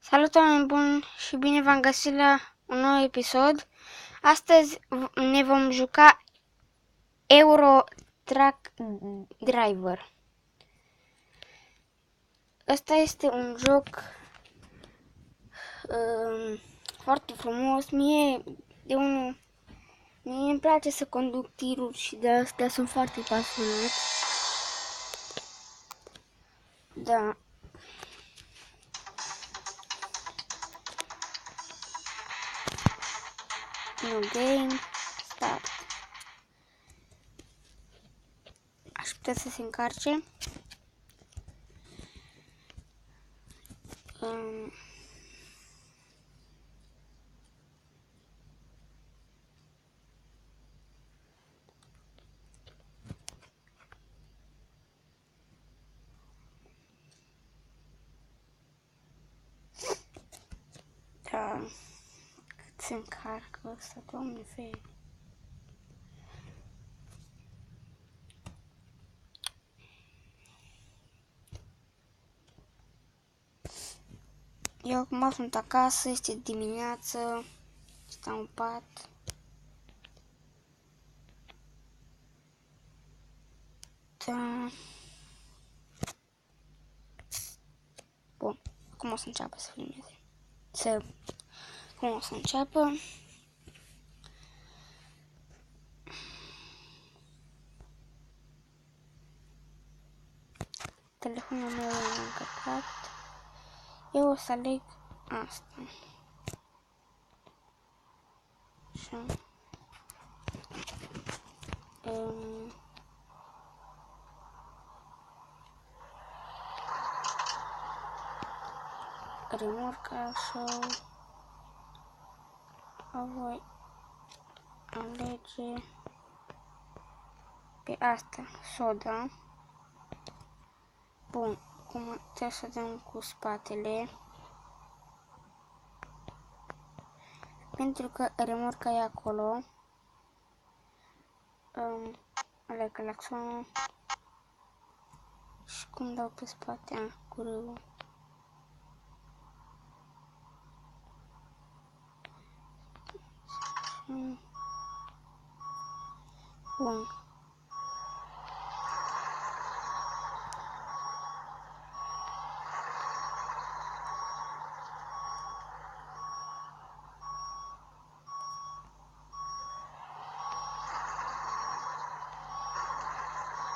Salut, oameni buni, și bine v-am găsit la un nou episod. Astăzi ne vom juca Euro Truck Driver. Ăsta este un joc foarte frumos. Mie îmi place să conduc tiruri și de astea sunt foarte pasionat. Da. New game, start. Aș putea să se încarce. Da, cât se încarcă ăsta, Doamne ferie. Eu acum sunt acasă, este dimineață, stau în pat. Da. Bun, acum o să înceapă să filmeze. Acum o să înceapă. Telefonul meu e încărcat. Eu o să aleg asta. Așa. Remorca așa. Voi alege pe asta, soda. Bun, acum trebuie să dăm cu spatele. Pentru că remorca e acolo. Aleg claxonul. Și cum dau pe spate? Cu râul. Bun.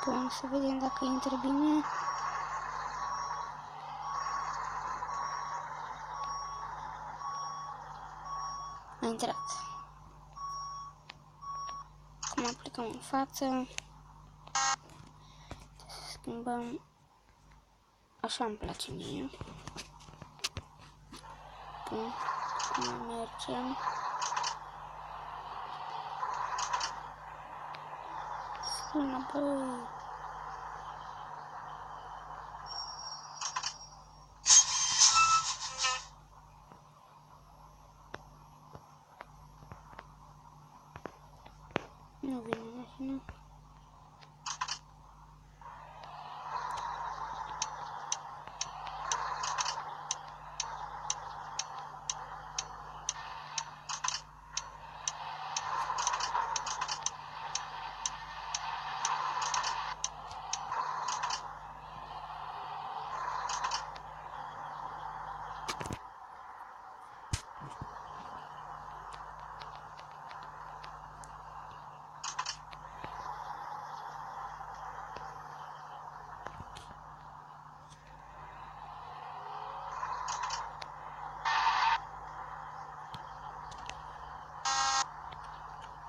Bun, să vedem dacă intră bine. A intrat. Acum aplicăm în față. Să schimbăm. Așa îmi place mie. Bun. Acum mergem. Sună, băi. Nu vine mașina.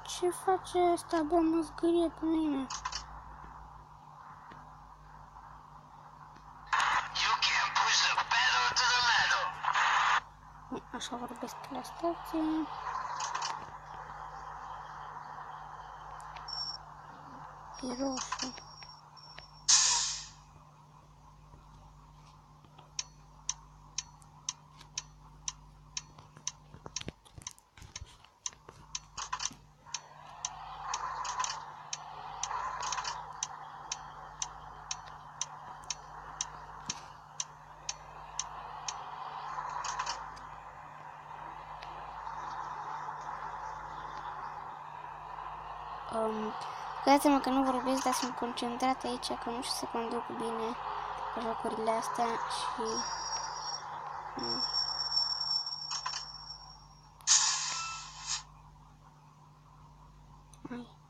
Ce face ăsta, bă, mă zgârie pe mine? Așa vorbesc la stație. E roșu. Scuzați-mă că nu vorbesc, dar sunt concentrat aici, că nu știu să conduc bine jocurile astea și... Hai.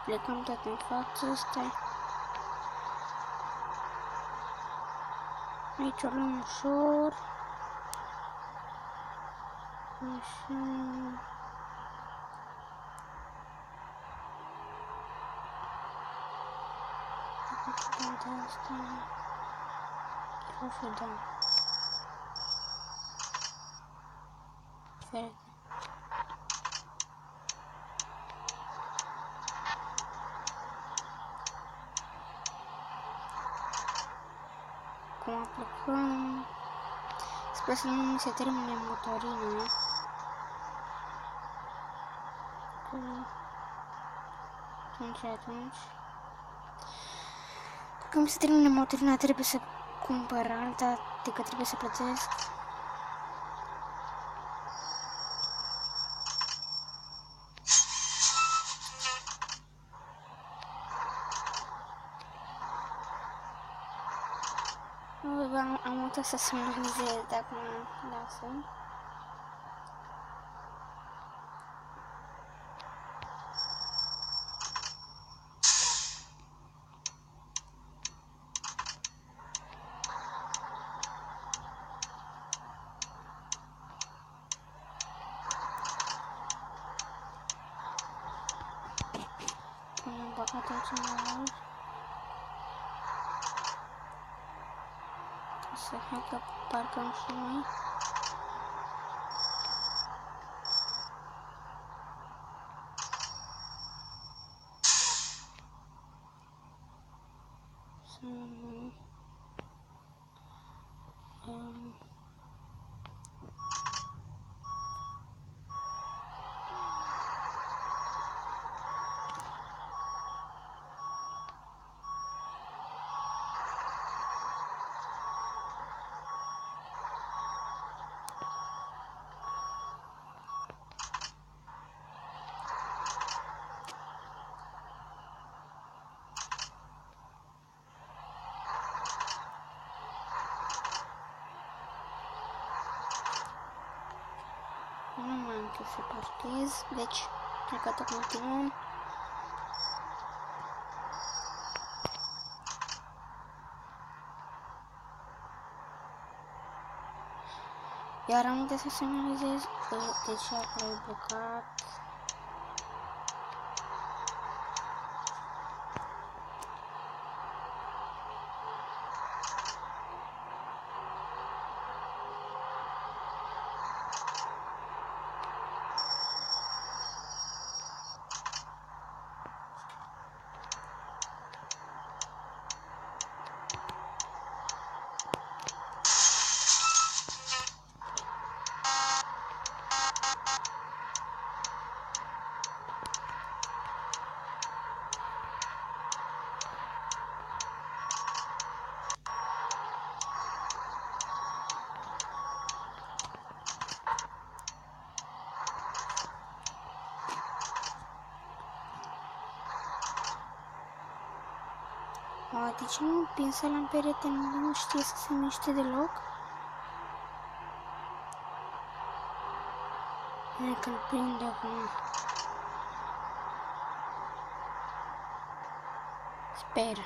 Plecăm tot în față, stai. Aici o luăm ușor. Așa. De asta. Roșu, da. Verde. Acum plecăm. Sper să nu mi se termine motorina. Atunci. Dacă mi se termine motorina, trebuie să cumpăr alta, adică trebuie să plătesc. Am uitat să semnalizez, dacă mă lasă. Am băgat aici undeva. Să hai că parcăm și noi. Nu mai am chef să parchez, deci cred că continuăm. Iar am uitat să semnalizez că de ce acolo e blocat. De ce nu pinsa la perete? Nu știe să se miște deloc? Hai că-l prinde acum. Sper.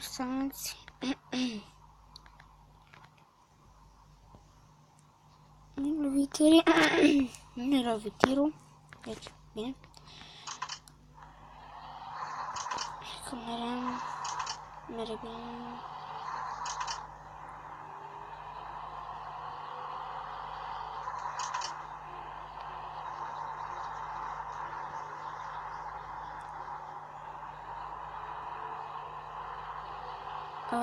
interesanți. Nu e lovitirul. Deci, bine. Că merge bine. Ok.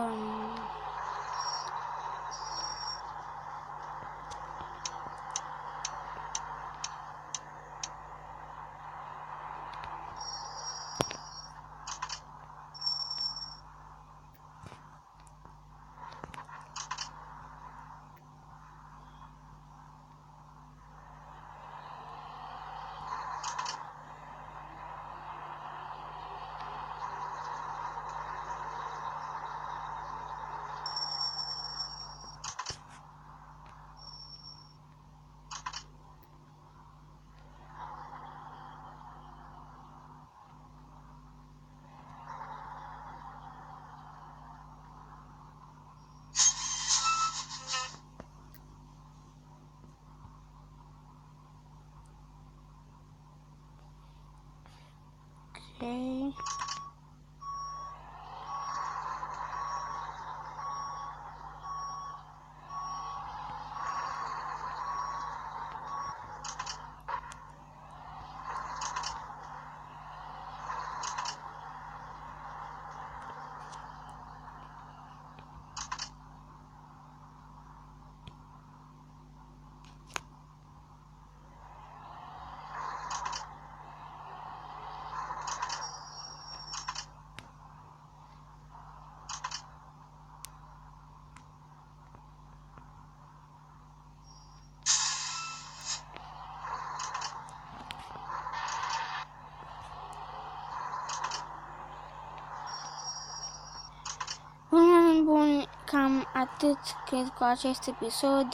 Bun, cam atât cred cu acest episod.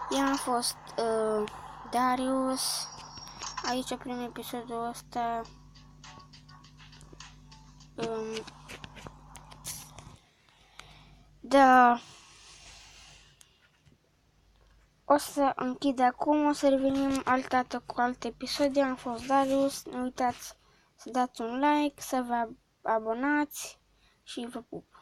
Eu am fost Darius. Aici prin episodul ăsta da, o să închid acum, o să revenim altădată cu alte episoade. Am fost Darius, nu uitați să dați un like, să vă abonați și vă pup.